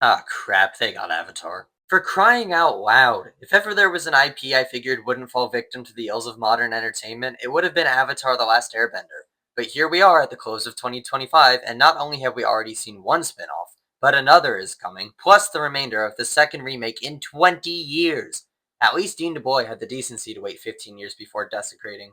Ah, crap, they got Avatar. For crying out loud, if ever there was an IP I figured wouldn't fall victim to the ills of modern entertainment, it would have been Avatar The Last Airbender. But here we are at the close of 2025, and not only have we already seen one spin off, but another is coming, plus the remainder of the second remake in 20 years. At least Dean DeBoy had the decency to wait 15 years before desecrating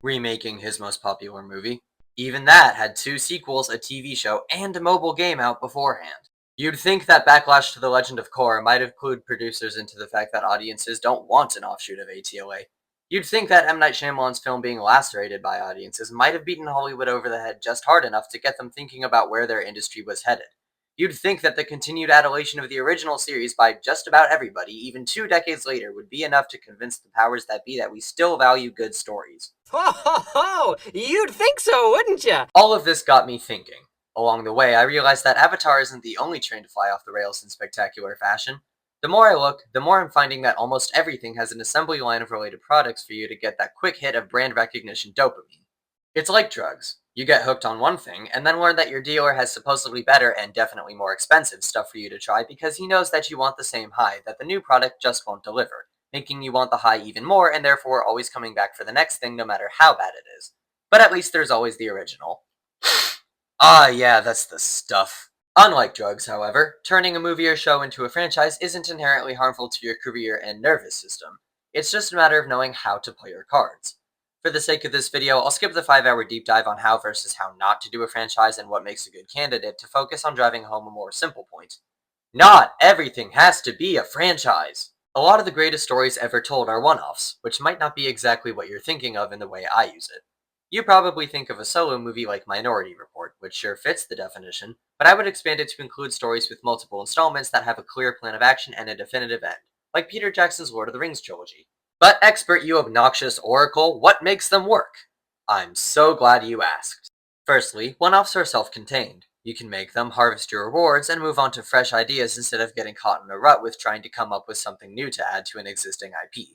remaking his most popular movie. Even that had two sequels, a TV show, and a mobile game out beforehand. You'd think that Backlash to the Legend of Korra might have clued producers into the fact that audiences don't want an offshoot of ATLA. You'd think that M. Night Shyamalan's film being lacerated by audiences might have beaten Hollywood over the head just hard enough to get them thinking about where their industry was headed. You'd think that the continued adulation of the original series by just about everybody, even 2 decades later, would be enough to convince the powers that be that we still value good stories. Ho ho ho! You'd think so, wouldn't ya? All of this got me thinking. Along the way, I realized that Avatar isn't the only train to fly off the rails in spectacular fashion. The more I look, the more I'm finding that almost everything has an assembly line of related products for you to get that quick hit of brand recognition dopamine. It's like drugs. You get hooked on one thing, and then learn that your dealer has supposedly better and definitely more expensive stuff for you to try because he knows that you want the same high that the new product just won't deliver, making you want the high even more and therefore always coming back for the next thing no matter how bad it is. But at least there's always the original. Ah, yeah, that's the stuff. Unlike drugs, however, turning a movie or show into a franchise isn't inherently harmful to your career and nervous system. It's just a matter of knowing how to play your cards. For the sake of this video, I'll skip the 5-hour deep dive on how versus how not to do a franchise and what makes a good candidate to focus on driving home a more simple point. Not everything has to be a franchise! A lot of the greatest stories ever told are one-offs, which might not be exactly what you're thinking of in the way I use it. You probably think of a solo movie like Minority Report, which sure fits the definition, but I would expand it to include stories with multiple installments that have a clear plan of action and a definitive end, like Peter Jackson's Lord of the Rings trilogy. But expert, you obnoxious oracle, what makes them work? I'm so glad you asked. Firstly, one-offs are self-contained. You can make them, harvest your rewards, and move on to fresh ideas instead of getting caught in a rut with trying to come up with something new to add to an existing IP.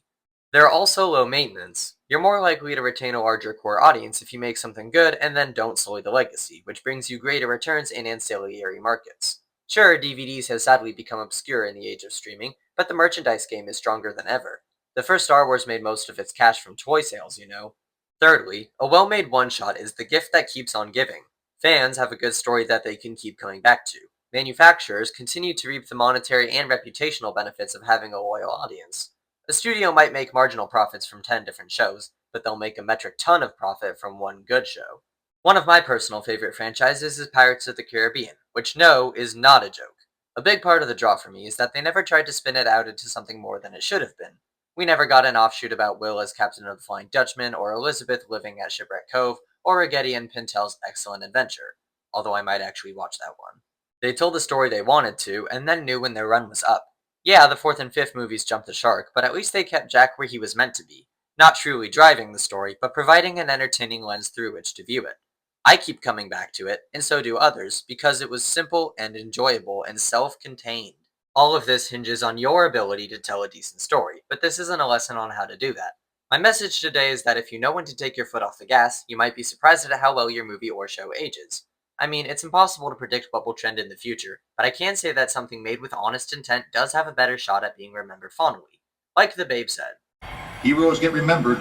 They're also low maintenance. You're more likely to retain a larger core audience if you make something good and then don't sully the legacy, which brings you greater returns in ancillary markets. Sure, DVDs have sadly become obscure in the age of streaming, but the merchandise game is stronger than ever. The first Star Wars made most of its cash from toy sales, you know. Thirdly, a well-made one-shot is the gift that keeps on giving. Fans have a good story that they can keep coming back to. Manufacturers continue to reap the monetary and reputational benefits of having a loyal audience. The studio might make marginal profits from 10 different shows, but they'll make a metric ton of profit from one good show. One of my personal favorite franchises is Pirates of the Caribbean, which no is not a joke. A big part of the draw for me is that they never tried to spin it out into something more than it should have been. We never got an offshoot about Will as captain of the Flying Dutchman, or Elizabeth living at Shipwreck Cove, or Raggedy and Pintel's Excellent Adventure, although I might actually watch that one. They told the story they wanted to, and then knew when their run was up. Yeah, the fourth and fifth movies jumped the shark, but at least they kept Jack where he was meant to be. Not truly driving the story, but providing an entertaining lens through which to view it. I keep coming back to it, and so do others, because it was simple and enjoyable and self-contained. All of this hinges on your ability to tell a decent story, but this isn't a lesson on how to do that. My message today is that if you know when to take your foot off the gas, you might be surprised at how well your movie or show ages. I mean, it's impossible to predict what will trend in the future, but I can say that something made with honest intent does have a better shot at being remembered fondly. Like the Babe said. Heroes get remembered,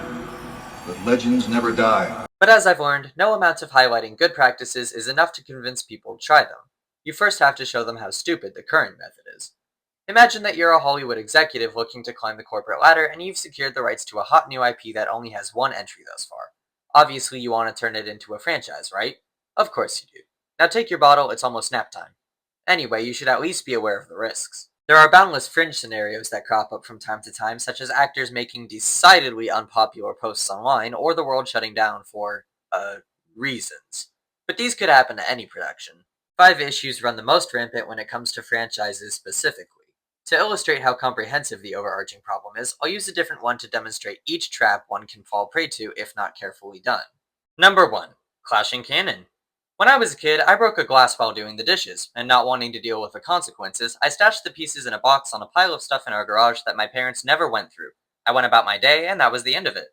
but legends never die. But as I've learned, no amount of highlighting good practices is enough to convince people to try them. You first have to show them how stupid the current method is. Imagine that you're a Hollywood executive looking to climb the corporate ladder and you've secured the rights to a hot new IP that only has one entry thus far. Obviously you want to turn it into a franchise, right? Of course you do. Now take your bottle, it's almost nap time. Anyway, you should at least be aware of the risks. There are boundless fringe scenarios that crop up from time to time, such as actors making decidedly unpopular posts online, or the world shutting down for, reasons. But these could happen to any production. 5 issues run the most rampant when it comes to franchises specifically. To illustrate how comprehensive the overarching problem is, I'll use a different one to demonstrate each trap one can fall prey to if not carefully done. Number 1. Clashing canon. When I was a kid, I broke a glass while doing the dishes, and not wanting to deal with the consequences, I stashed the pieces in a box on a pile of stuff in our garage that my parents never went through. I went about my day, and that was the end of it.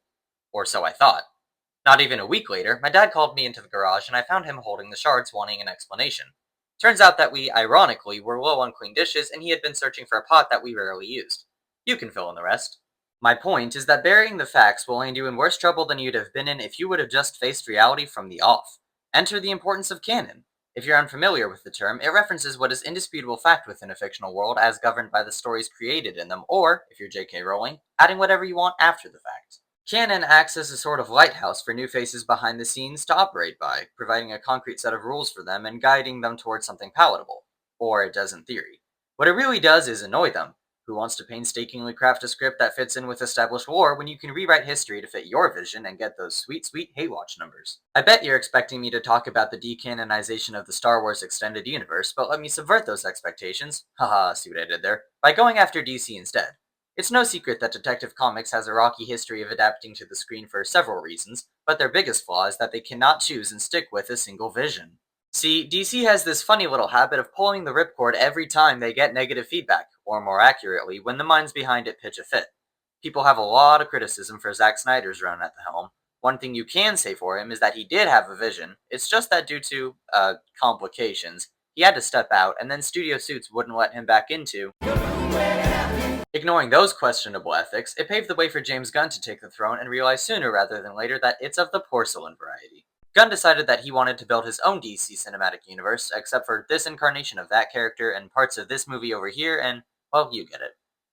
Or so I thought. Not even a week later, my dad called me into the garage and I found him holding the shards wanting an explanation. Turns out that we, ironically, were low on clean dishes and he had been searching for a pot that we rarely used. You can fill in the rest. My point is that burying the facts will land you in worse trouble than you'd have been in if you would have just faced reality from the off. Enter the importance of canon. If you're unfamiliar with the term, it references what is indisputable fact within a fictional world as governed by the stories created in them, or, if you're J.K. Rowling, adding whatever you want after the fact. Canon acts as a sort of lighthouse for new faces behind the scenes to operate by, providing a concrete set of rules for them and guiding them towards something palatable. Or it does in theory. What it really does is annoy them. Who wants to painstakingly craft a script that fits in with established lore when you can rewrite history to fit your vision and get those sweet, sweet Haywatch numbers? I bet you're expecting me to talk about the decanonization of the Star Wars extended universe, but let me subvert those expectations, haha, see what I did there, by going after DC instead. It's no secret that Detective Comics has a rocky history of adapting to the screen for several reasons, but their biggest flaw is that they cannot choose and stick with a single vision. See, DC has this funny little habit of pulling the ripcord every time they get negative feedback, or more accurately, when the minds behind it pitch a fit. People have a lot of criticism for Zack Snyder's run at the helm. One thing you can say for him is that he did have a vision, it's just that due to, complications, he had to step out, and then Studio Suits wouldn't let him back into. Ignoring those questionable ethics, it paved the way for James Gunn to take the throne and realize sooner rather than later that it's of the porcelain variety. Gunn decided that he wanted to build his own DC cinematic universe, except for this incarnation of that character and parts of this movie over here, and, well, you get it.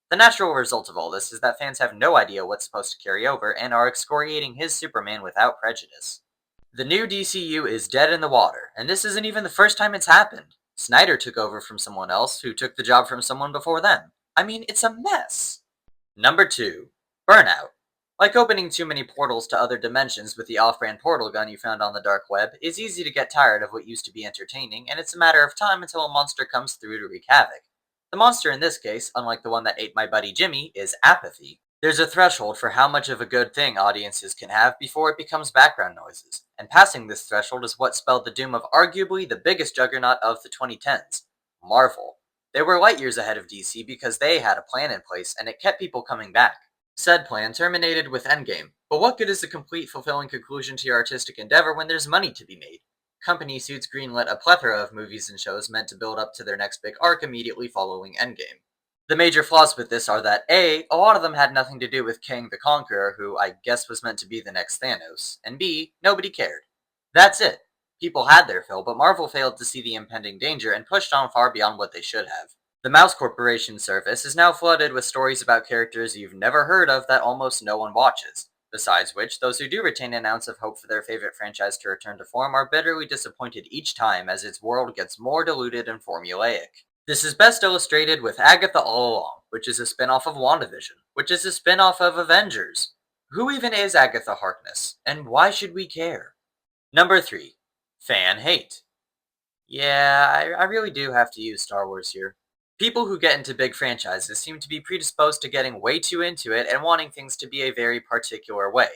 The natural result of all this is that fans have no idea what's supposed to carry over and are excoriating his Superman without prejudice. The new DCU is dead in the water, and this isn't even the first time it's happened. Snyder took over from someone else who took the job from someone before them. I mean, it's a mess. Number 2. Burnout. Like opening too many portals to other dimensions with the off-brand portal gun you found on the dark web, it's easy to get tired of what used to be entertaining, and it's a matter of time until a monster comes through to wreak havoc. The monster in this case, unlike the one that ate my buddy Jimmy, is apathy. There's a threshold for how much of a good thing audiences can have before it becomes background noises, and passing this threshold is what spelled the doom of arguably the biggest juggernaut of the 2010s, Marvel. They were light years ahead of DC because they had a plan in place, and it kept people coming back. Said plan terminated with Endgame, but what good is a complete, fulfilling conclusion to your artistic endeavor when there's money to be made? Company Suits greenlit a plethora of movies and shows meant to build up to their next big arc immediately following Endgame. The major flaws with this are that A, a lot of them had nothing to do with Kang the Conqueror, who I guess was meant to be the next Thanos, and B, nobody cared. That's it. People had their fill, but Marvel failed to see the impending danger and pushed on far beyond what they should have. The Mouse Corporation service is now flooded with stories about characters you've never heard of that almost no one watches. Besides which, those who do retain an ounce of hope for their favorite franchise to return to form are bitterly disappointed each time as its world gets more diluted and formulaic. This is best illustrated with Agatha All Along, which is a spin-off of WandaVision, which is a spin-off of Avengers. Who even is Agatha Harkness, and why should we care? Number 3. Fan hate. Yeah, I really do have to use Star Wars here. People who get into big franchises seem to be predisposed to getting way too into it and wanting things to be a very particular way.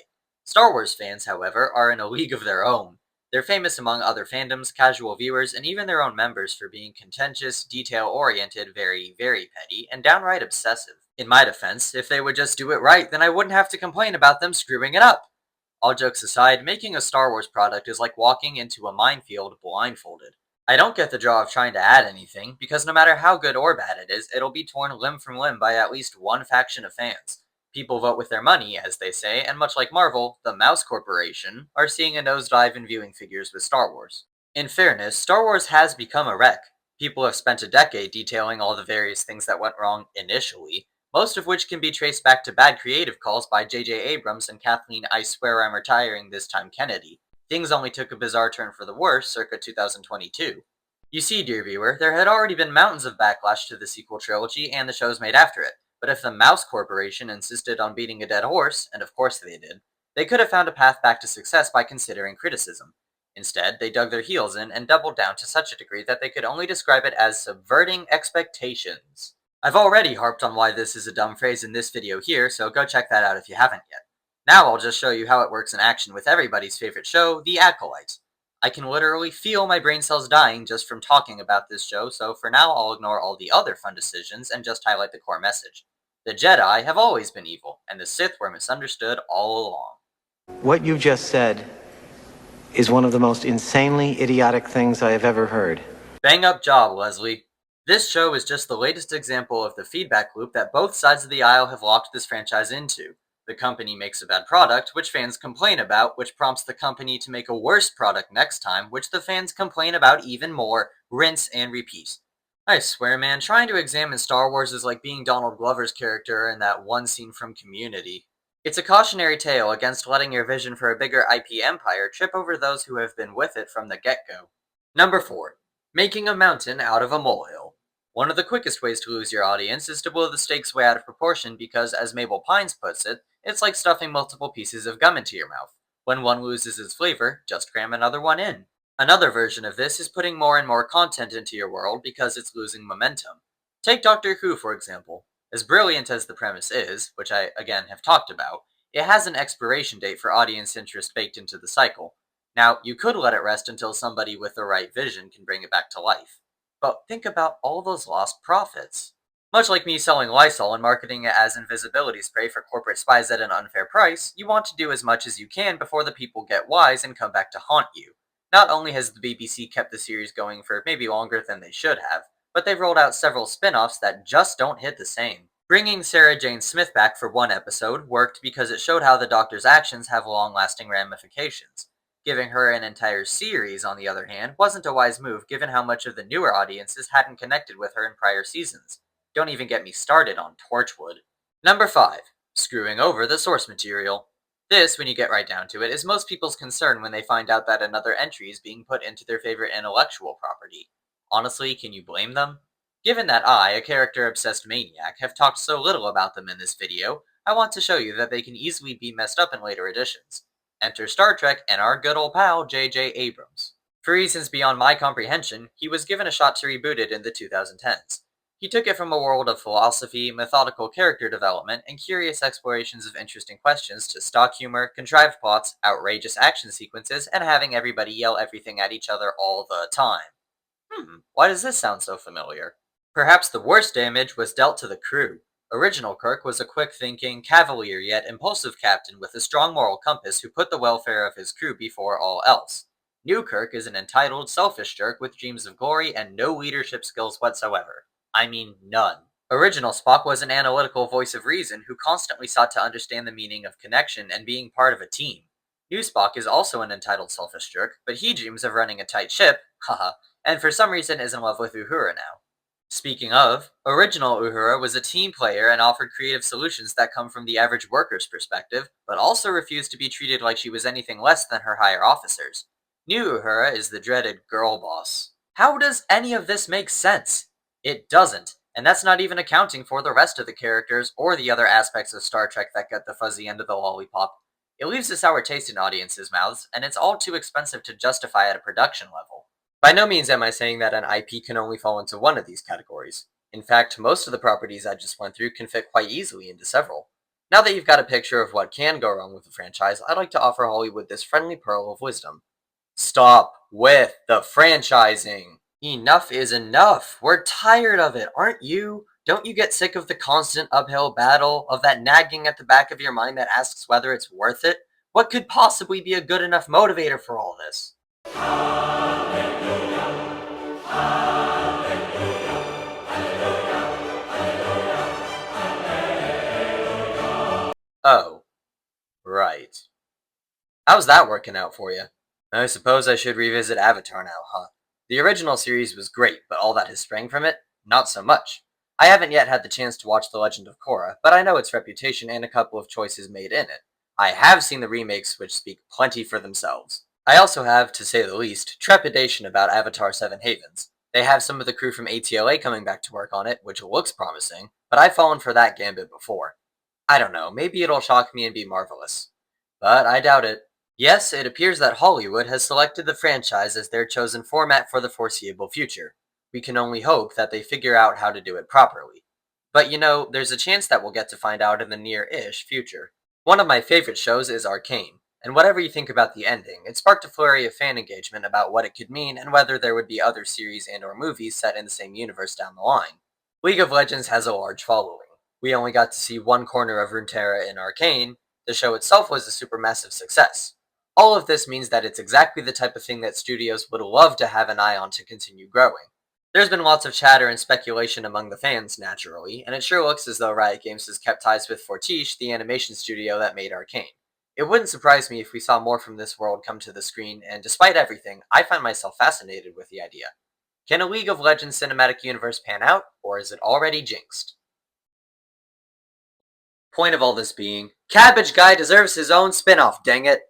Star Wars fans, however, are in a league of their own. They're famous among other fandoms, casual viewers, and even their own members for being contentious, detail-oriented, very, very petty, and downright obsessive. In my defense, if they would just do it right, then I wouldn't have to complain about them screwing it up. All jokes aside, making a Star Wars product is like walking into a minefield blindfolded. I don't get the draw of trying to add anything, because no matter how good or bad it is, it'll be torn limb from limb by at least one faction of fans. People vote with their money, as they say, and much like Marvel, the Mouse Corporation are seeing a nosedive in viewing figures with Star Wars. In fairness, Star Wars has become a wreck. People have spent a decade detailing all the various things that went wrong initially, most of which can be traced back to bad creative calls by J.J. Abrams and Kathleen "I swear I'm retiring this time" Kennedy. Things only took a bizarre turn for the worse circa 2022. You see, dear viewer, there had already been mountains of backlash to the sequel trilogy and the shows made after it, but if the Mouse Corporation insisted on beating a dead horse, and of course they did, they could have found a path back to success by considering criticism. Instead, they dug their heels in and doubled down to such a degree that they could only describe it as subverting expectations. I've already harped on why this is a dumb phrase in this video here, so go check that out if you haven't yet. Now I'll just show you how it works in action with everybody's favorite show, The Acolyte. I can literally feel my brain cells dying just from talking about this show, so for now I'll ignore all the other fun decisions and just highlight the core message. The Jedi have always been evil, and the Sith were misunderstood all along. What you just said is one of the most insanely idiotic things I have ever heard. Bang up job, Leslie. This show is just the latest example of the feedback loop that both sides of the aisle have locked this franchise into. The company makes a bad product, which fans complain about, which prompts the company to make a worse product next time, which the fans complain about even more. Rinse and repeat. I swear, man, trying to examine Star Wars is like being Donald Glover's character in that one scene from Community. It's a cautionary tale against letting your vision for a bigger IP empire trip over those who have been with it from the get-go. Number 4. Making a mountain out of a molehill. One of the quickest ways to lose your audience is to blow the stakes way out of proportion because, as Mabel Pines puts it, it's like stuffing multiple pieces of gum into your mouth. When one loses its flavor, just cram another one in. Another version of this is putting more and more content into your world because it's losing momentum. Take Doctor Who, for example. As brilliant as the premise is, which I again have talked about, it has an expiration date for audience interest baked into the cycle. Now, you could let it rest until somebody with the right vision can bring it back to life. But think about all those lost profits. Much like me selling Lysol and marketing it as invisibility spray for corporate spies at an unfair price, you want to do as much as you can before the people get wise and come back to haunt you. Not only has the BBC kept the series going for maybe longer than they should have, but they've rolled out several spin-offs that just don't hit the same. Bringing Sarah Jane Smith back for one episode worked because it showed how the Doctor's actions have long-lasting ramifications. Giving her an entire series, on the other hand, wasn't a wise move given how much of the newer audiences hadn't connected with her in prior seasons. Don't even get me started on Torchwood. Number 5. Screwing over the source material. This, when you get right down to it, is most people's concern when they find out that another entry is being put into their favorite intellectual property. Honestly, can you blame them? Given that I, a character-obsessed maniac, have talked so little about them in this video, I want to show you that they can easily be messed up in later editions. Enter Star Trek and our good old pal, J.J. Abrams. For reasons beyond my comprehension, he was given a shot to reboot it in the 2010s. He took it from a world of philosophy, methodical character development, and curious explorations of interesting questions to stock humor, contrived plots, outrageous action sequences, and having everybody yell everything at each other all the time. Why does this sound so familiar? Perhaps the worst damage was dealt to the crew. Original Kirk was a quick-thinking, cavalier yet impulsive captain with a strong moral compass who put the welfare of his crew before all else. New Kirk is an entitled, selfish jerk with dreams of glory and no leadership skills whatsoever. I mean, none. Original Spock was an analytical voice of reason who constantly sought to understand the meaning of connection and being part of a team. New Spock is also an entitled, selfish jerk, but he dreams of running a tight ship, haha, and for some reason is in love with Uhura now. Speaking of, original Uhura was a team player and offered creative solutions that come from the average worker's perspective, but also refused to be treated like she was anything less than her higher officers. New Uhura is the dreaded girl boss. How does any of this make sense? It doesn't, and that's not even accounting for the rest of the characters or the other aspects of Star Trek that get the fuzzy end of the lollipop. It leaves a sour taste in audiences' mouths, and it's all too expensive to justify at a production level. By no means am I saying that an IP can only fall into one of these categories. In fact, most of the properties I just went through can fit quite easily into several. Now that you've got a picture of what can go wrong with the franchise, I'd like to offer Hollywood this friendly pearl of wisdom. Stop with the franchising! Enough is enough! We're tired of it, aren't you? Don't you get sick of the constant uphill battle, of that nagging at the back of your mind that asks whether it's worth it? What could possibly be a good enough motivator for all this? Oh, right. How's that working out for you? I suppose I should revisit Avatar now, huh? The original series was great, but all that has sprang from it? Not so much. I haven't yet had the chance to watch The Legend of Korra, but I know its reputation and a couple of choices made in it. I have seen the remakes, which speak plenty for themselves. I also have, to say the least, trepidation about Avatar 7 Havens. They have some of the crew from ATLA coming back to work on it, which looks promising, but I've fallen for that gambit before. I don't know, maybe it'll shock me and be marvelous. But I doubt it. Yes, it appears that Hollywood has selected the franchise as their chosen format for the foreseeable future. We can only hope that they figure out how to do it properly. But you know, there's a chance that we'll get to find out in the near-ish future. One of my favorite shows is Arcane, and whatever you think about the ending, it sparked a flurry of fan engagement about what it could mean and whether there would be other series and or movies set in the same universe down the line. League of Legends has a large following. We only got to see one corner of Runeterra in Arcane. The show itself was a supermassive success. All of this means that it's exactly the type of thing that studios would love to have an eye on to continue growing. There's been lots of chatter and speculation among the fans, naturally, and it sure looks as though Riot Games has kept ties with Fortiche, the animation studio that made Arcane. It wouldn't surprise me if we saw more from this world come to the screen, and despite everything, I find myself fascinated with the idea. Can a League of Legends cinematic universe pan out, or is it already jinxed? Point of all this being, Cabbage Guy deserves his own spin-off, dang it!